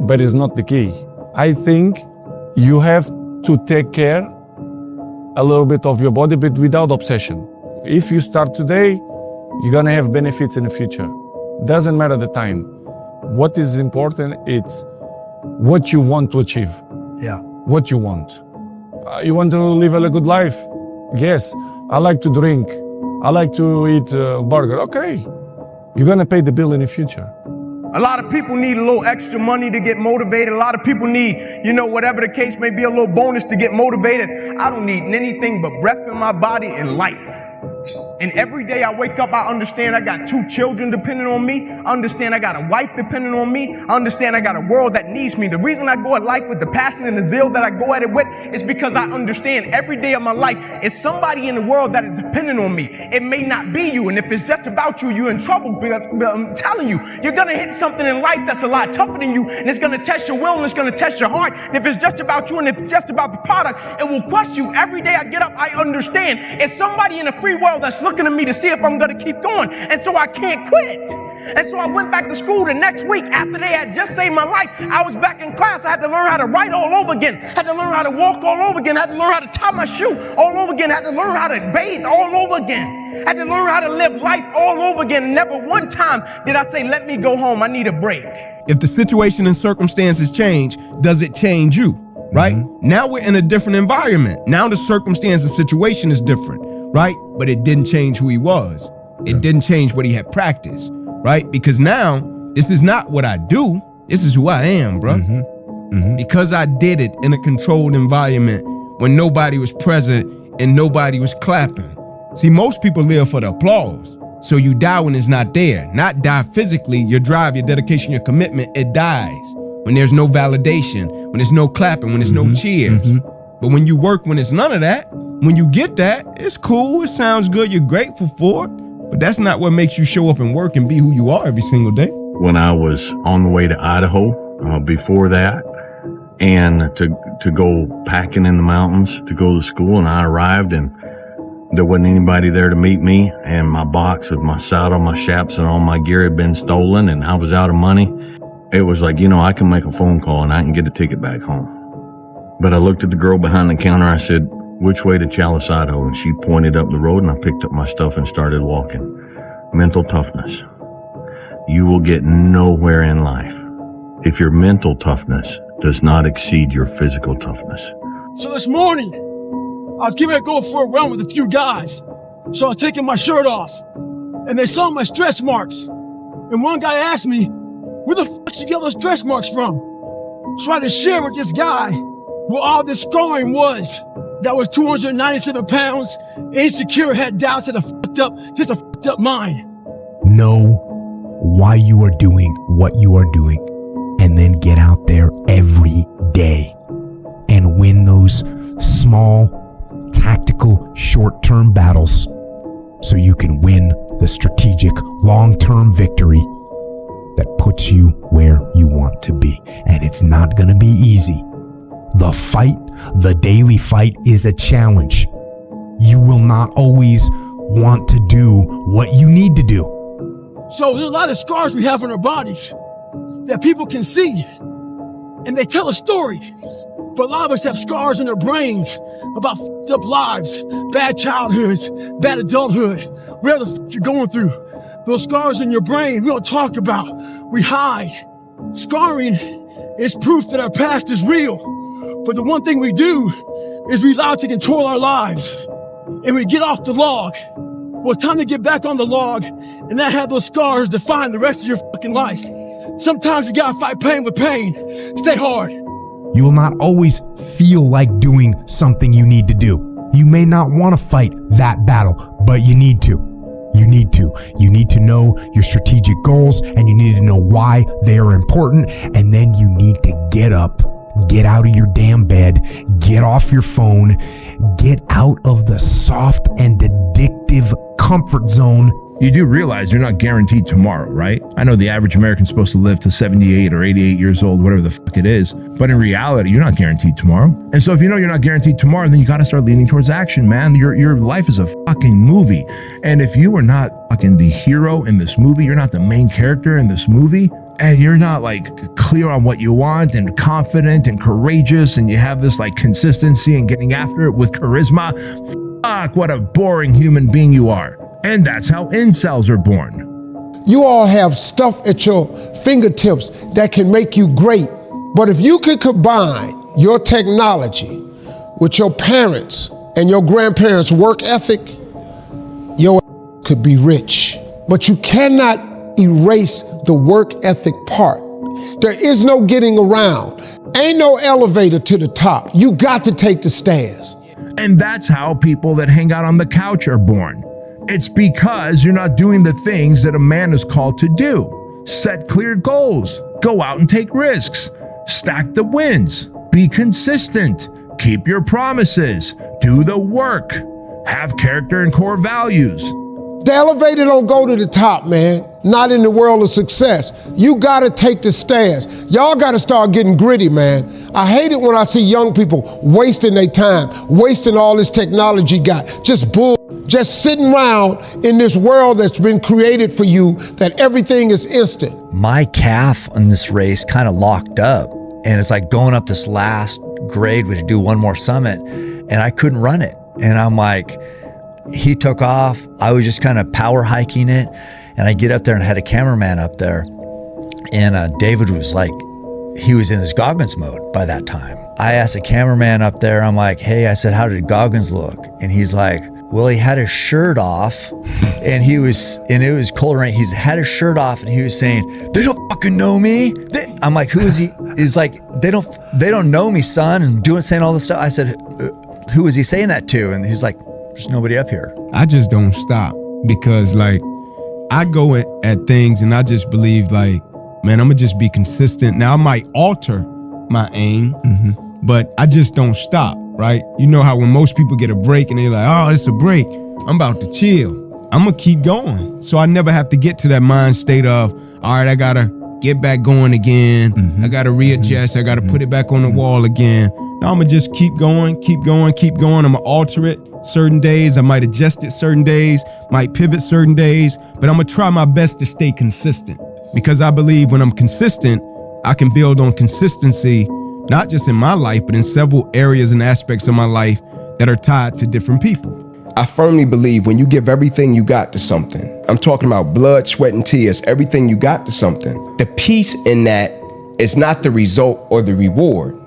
[SPEAKER 24] but it's not the key. I think you have to take care a little bit of your body, but without obsession. If you start today, you're going to have benefits in the future. Doesn't matter the time. What is important, it's what you want to achieve.
[SPEAKER 5] Yeah.
[SPEAKER 24] What you want. You want to live a good life? Yes. I like to drink. I like to eat burger. Okay. You're going to pay the bill in the future.
[SPEAKER 25] A lot of people need a little extra money to get motivated. A lot of people need, whatever the case may be, a little bonus to get motivated. I don't need anything but breath in my body and life. And every day I wake up, I understand I got 2 children depending on me. I understand I got a wife depending on me. I understand I got a world that needs me. The reason I go at life with the passion and the zeal that I go at it with is because I understand every day of my life is somebody in the world that is dependent on me. It may not be you. And if it's just about you, you're in trouble, because I'm telling you, you're going to hit something in life that's a lot tougher than you. And it's going to test your will and it's going to test your heart. And if it's just about you and if it's just about the product, it will crush you. Every day I get up, I understand it's somebody in the free world that's looking talking to me to see if I'm gonna keep going. And so I can't quit. And so I went back to school the next week after they had just saved my life. I was back in class. I had to learn how to write all over again. Had to learn how to walk all over again. Had to learn how to tie my shoe all over again. Had to learn how to bathe all over again. Had to learn how to live life all over again. And never one time did I say, let me go home. I need a break. If the situation and circumstances change, does it change you? Right? Now we're in a different environment. Now the circumstance and situation is different, right? But it didn't change who he was. It didn't change what he had practiced, right? Because now this is not what I do. This is who I am, bro. Because I did it in a controlled environment when nobody was present and nobody was clapping. See, most people live for the applause. So you die when it's not there. Not die physically, your drive, your dedication, your commitment, it dies. When there's no validation, when there's no clapping, when there's no cheers. But when you work, when it's none of that, when you get that, it's cool, it sounds good, you're grateful for it, but that's not what makes you show up and work and be who you are every single day.
[SPEAKER 1] When I was on the way to Idaho, before that, and to go packing in the mountains to go to school, and I arrived and there wasn't anybody there to meet me, and my box of my saddle, my chaps, and all my gear had been stolen, and I was out of money. It was like, I can make a phone call and I can get a ticket back home. But I looked at the girl behind the counter. I said, which way to Chalice, Idaho? And she pointed up the road, and I picked up my stuff and started walking. Mental toughness. You will get nowhere in life if your mental toughness does not exceed your physical toughness.
[SPEAKER 9] So this morning, I was getting ready to go for a run with a few guys. So I was taking my shirt off, and they saw my stretch marks. And one guy asked me, where the fuck did you get those stretch marks from? So I had to share with this guy where all this scarring was. That was 297 pounds, insecure, had doubts, had a fucked up mind.
[SPEAKER 16] Know why you are doing what you are doing, and then get out there every day and win those small, tactical, short-term battles so you can win the strategic, long-term victory that puts you where you want to be. And it's not gonna be easy. The fight, the daily fight, is a challenge. You will not always want to do what you need to do.
[SPEAKER 9] So there's a lot of scars we have on our bodies that people can see, and they tell a story. But a lot of us have scars in our brains about fucked up lives, bad childhoods, bad adulthood, whatever the fuck you're going through. Those scars in your brain, we don't talk about, we hide. Scarring is proof that our past is real. But the one thing we do is we allow it to control our lives. And we get off the log. Well, it's time to get back on the log and not have those scars define the rest of your fucking life. Sometimes you gotta fight pain with pain. Stay hard.
[SPEAKER 16] You will not always feel like doing something you need to do. You may not want to fight that battle, but you need to. You need to. You need to know your strategic goals, and you need to know why they are important. And then you need to get up, get out of your damn bed, get off your phone, get out of the soft and addictive comfort zone.
[SPEAKER 19] You do realize you're not guaranteed tomorrow, right? I know the average American's supposed to live to 78 or 88 years old, whatever the fuck it is. But in reality, you're not guaranteed tomorrow. And so if you know you're not guaranteed tomorrow, then you got to start leaning towards action, man. Your life is a fucking movie. And if you are not fucking the hero in this movie, you're not the main character in this movie, and you're not like clear on what you want and confident and courageous, and you have this like consistency and getting after it with charisma, fuck, what a boring human being you are. And that's how incels are born.
[SPEAKER 2] You all have stuff at your fingertips that can make you great. But if you could combine your technology with your parents and your grandparents' work ethic, your could be rich. But you cannot erase the work ethic part. There is no getting around. Ain't no elevator to the top. You got to take the stairs.
[SPEAKER 19] And that's how people that hang out on the couch are born. It's because you're not doing the things that a man is called to do. Set clear goals. Go out and take risks. Stack the wins. Be consistent. Keep your promises. Do the work. Have character and core values.
[SPEAKER 2] The elevator don't go to the top, man. Not in the world of success. You gotta take the stairs. Y'all gotta start getting gritty, man. I hate it when I see young people wasting their time, wasting all this technology got, just sitting around in this world that's been created for you, that everything is instant.
[SPEAKER 10] My calf on this race kind of locked up, and it's like going up this last grade, we had to do one more summit, and I couldn't run it. And I'm like, he took off, I was just kind of power hiking it, and I get up there and had a cameraman up there, and David was like, he was in his Goggins mode by that time. I asked the cameraman up there, I'm like, hey, I said, how did Goggins look? And he's like, well, he had his shirt off, and it was cold rain. He's had his shirt off, and he was saying, they don't fucking know me. I'm like, who is he? He's like, they don't know me, son, and saying all this stuff. I said, who is he saying that to? And he's like, there's nobody up here.
[SPEAKER 13] I just don't stop, because like, I go at things and I just believe like, man, I'm gonna just be consistent. Now I might alter my aim, but I just don't stop, right? You know how when most people get a break and they're like, oh, it's a break, I'm about to chill. I'm gonna keep going. So I never have to get to that mind state of, all right, I gotta get back going again. I gotta readjust, I gotta put it back on the wall again. No, I'm gonna just keep going, keep going, keep going. I'm gonna alter it certain days. I might adjust it certain days, might pivot certain days, but I'm gonna try my best to stay consistent. Because I believe when I'm consistent, I can build on consistency, not just in my life, but in several areas and aspects of my life that are tied to different people.
[SPEAKER 14] I firmly believe when you give everything you got to something, I'm talking about blood, sweat, and tears, everything you got to something, the peace in that is not the result or the reward.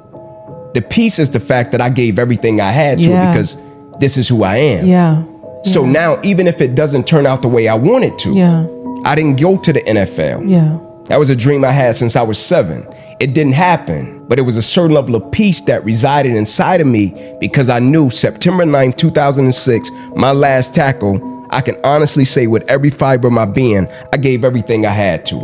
[SPEAKER 14] The peace is the fact that I gave everything I had to it because this is who I am. So now, even if it doesn't turn out the way I want it to, I didn't go to the NFL. That was a dream I had since I was 7. It didn't happen, but it was a certain level of peace that resided inside of me because I knew September 9th, 2006, my last tackle, I can honestly say with every fiber of my being, I gave everything I had to.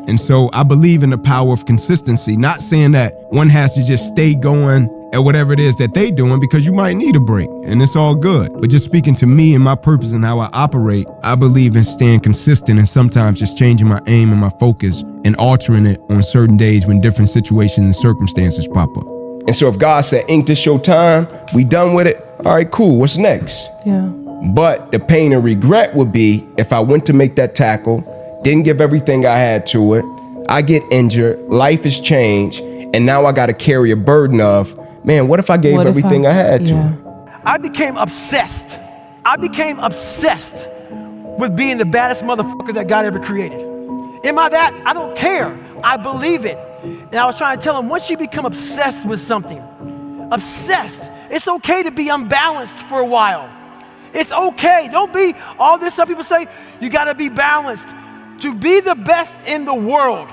[SPEAKER 13] And so I believe in the power of consistency, not saying that one has to just stay going at whatever it is that they doing, because you might need a break and it's all good. But just speaking to me and my purpose and how I operate, I believe in staying consistent and sometimes just changing my aim and my focus and altering it on certain days when different situations and circumstances pop up.
[SPEAKER 14] And so if God said, ain't this your time? We done with it? All right, cool, what's next? But the pain and regret would be if I went to make that tackle, didn't give everything I had to it, I get injured, life has changed, and now I gotta carry a burden of, man, what if I gave everything I had to?
[SPEAKER 5] I became obsessed. I became obsessed with being the baddest motherfucker that God ever created. Am I that? I don't care. I believe it. And I was trying to tell him, once you become obsessed with something, obsessed, it's okay to be unbalanced for a while. It's okay. Don't be all this stuff people say, you gotta be balanced. To be the best in the world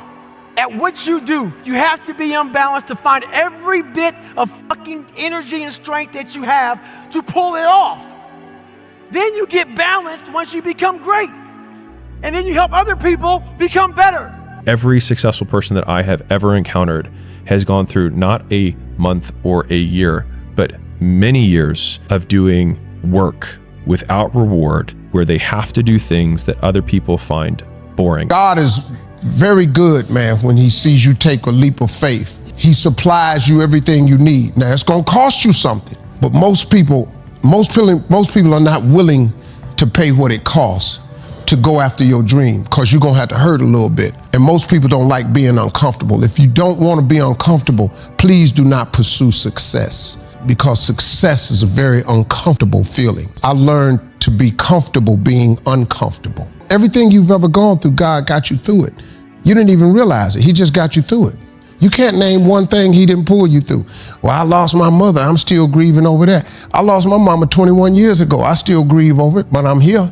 [SPEAKER 5] at what you do, you have to be unbalanced to find every bit of fucking energy and strength that you have to pull it off. Then you get balanced once you become great. And then you help other people become better.
[SPEAKER 6] Every successful person that I have ever encountered has gone through not a month or a year, but many years of doing work without reward, where they have to do things that other people find boring.
[SPEAKER 2] God is very good, man, when he sees you take a leap of faith. He supplies you everything you need. Now, it's gonna cost you something, but most people are not willing to pay what it costs to go after your dream, because you're gonna have to hurt a little bit. And most people don't like being uncomfortable. If you don't wanna be uncomfortable, please do not pursue success, because success is a very uncomfortable feeling. I learned to be comfortable being uncomfortable. Everything you've ever gone through, God got you through it. You didn't even realize it. He just got you through it. You can't name one thing he didn't pull you through. Well, I lost my mother. I'm still grieving over that. I lost my mama 21 years ago. I still grieve over it, but I'm here.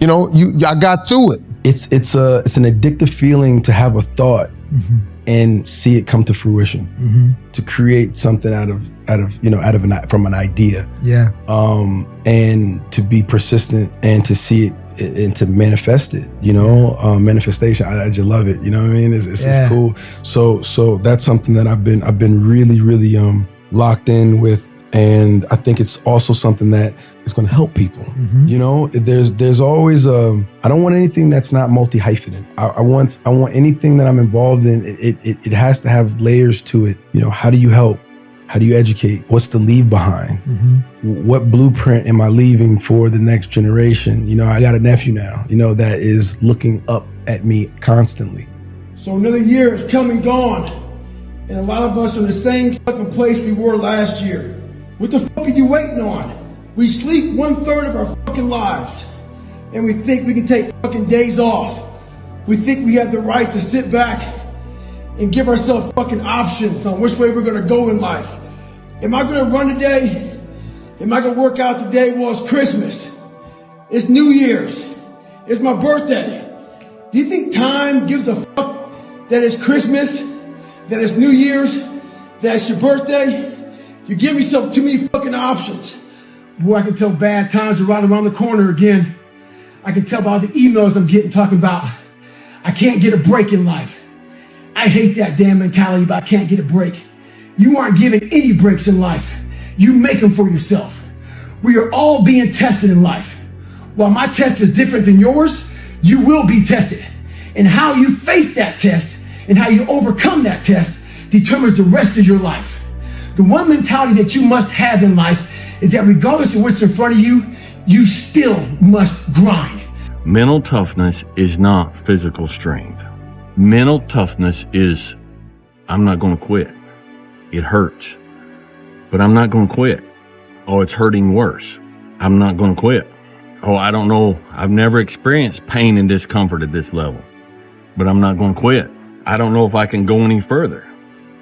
[SPEAKER 2] You know, I got through it.
[SPEAKER 15] It's an addictive feeling to have a thought and see it come to fruition. To create something from an idea.
[SPEAKER 5] Yeah.
[SPEAKER 15] And to be persistent and to see it and to manifest it, manifestation. I just love it. You know what I mean? It's cool. So that's something that I've been really, really locked in with And I think it's also something that is going to help people. You know, there's always I don't want anything that's not multi-hyphenate. I want anything that I'm involved in, it has to have layers to it. You know, how do you help? How do you educate? What's the leave behind? What blueprint am I leaving for the next generation? You know, I got a nephew now, you know, that is looking up at me constantly.
[SPEAKER 3] So another year is come and gone, and a lot of us are in the same fucking place we were last year. What the fuck are you waiting on? We sleep 1/3 of our fucking lives, and we think we can take fucking days off. We think we have the right to sit back and give ourselves fucking options on which way we're gonna go in life. Am I gonna run today? Am I gonna work out today? Well, it's Christmas. It's New Year's. It's my birthday. Do you think time gives a fuck that it's Christmas, that it's New Year's, that it's your birthday? You give yourself too many fucking options. Boy, I can tell bad times are right around the corner again. I can tell by the emails I'm getting talking about I can't get a break in life. I hate that damn mentality, but I can't get a break. You aren't given any breaks in life. You make them for yourself. We are all being tested in life. While my test is different than yours, you will be tested. And how you face that test and how you overcome that test determines the rest of your life. The one mentality that you must have in life is that regardless of what's in front of you, you still must grind.
[SPEAKER 1] Mental toughness is not physical strength. Mental toughness is, I'm not going to quit. It hurts, but I'm not going to quit. Oh, it's hurting worse. I'm not going to quit. Oh, I don't know. I've never experienced pain and discomfort at this level, but I'm not going to quit. I don't know if I can go any further,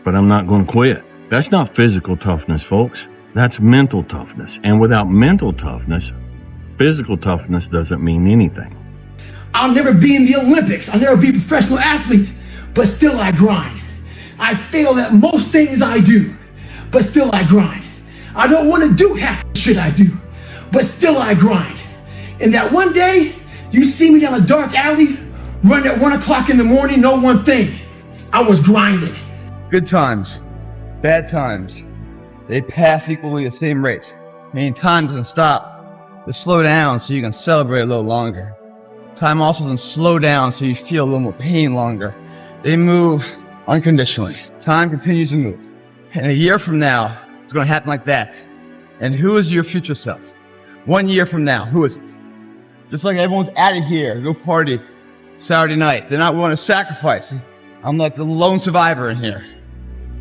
[SPEAKER 1] but I'm not going to quit. That's not physical toughness, folks. That's mental toughness. And without mental toughness, physical toughness doesn't mean anything.
[SPEAKER 3] I'll never be in the Olympics. I'll never be a professional athlete, but still I grind. I fail at most things I do, but still I grind. I don't want to do half the shit I do, but still I grind. And that one day, you see me down a dark alley, running at 1 o'clock in the morning, know one thing, I was grinding.
[SPEAKER 7] Good times, bad times, they pass equally the same rate. Meaning time doesn't stop, they slow down so you can celebrate a little longer. Time also doesn't slow down so you feel a little more pain longer. They move unconditionally. Time continues to move. And a year from now, it's going to happen like that. And who is your future self? 1 year from now, who is it? Just like everyone's added here, go party Saturday night. They're not willing to sacrifice. I'm like the lone survivor in here.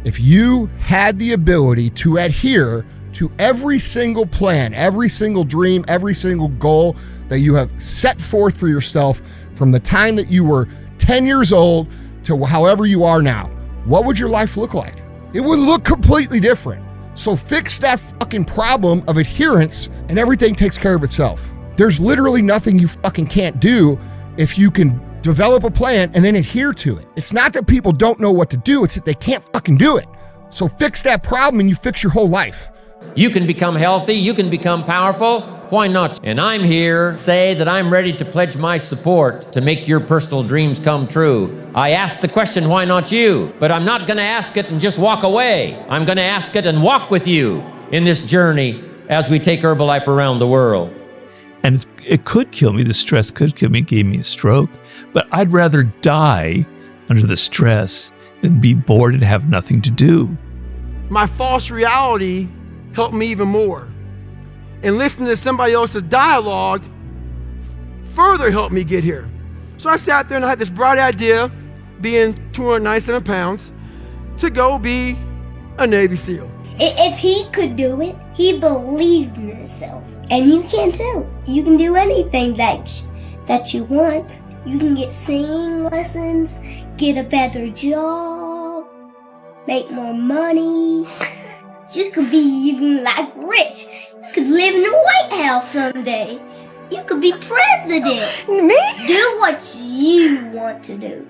[SPEAKER 11] If you had the ability to adhere to every single plan, every single dream, every single goal that you have set forth for yourself from the time that you were 10 years old to however you are now, what would your life look like? It would look completely different. So fix that fucking problem of adherence and everything takes care of itself. There's literally nothing you fucking can't do if you can develop a plan and then adhere to it. It's not that people don't know what to do, it's that they can't fucking do it. So fix that problem and you fix your whole life.
[SPEAKER 17] You can become healthy, you can become powerful, why not? And I'm here to say that I'm ready to pledge my support to make your personal dreams come true. I asked the question, why not you? But I'm not gonna ask it and just walk away. I'm gonna ask it and walk with you in this journey as we take Herbalife around the world.
[SPEAKER 18] And it could kill me, the stress could kill me, gave me a stroke, but I'd rather die under the stress than be bored and have nothing to do.
[SPEAKER 5] My false reality helped me even more. And listening to somebody else's dialogue further helped me get here. So I sat there and I had this bright idea, being 297 pounds, to go be a Navy SEAL.
[SPEAKER 26] If he could do it, he believed in himself. And you can too. You can do anything that you want. You can get singing lessons, get a better job, make more money. You could be even like rich. You could live in the White House someday. You could be president.
[SPEAKER 27] Me?
[SPEAKER 26] Do what you want to do.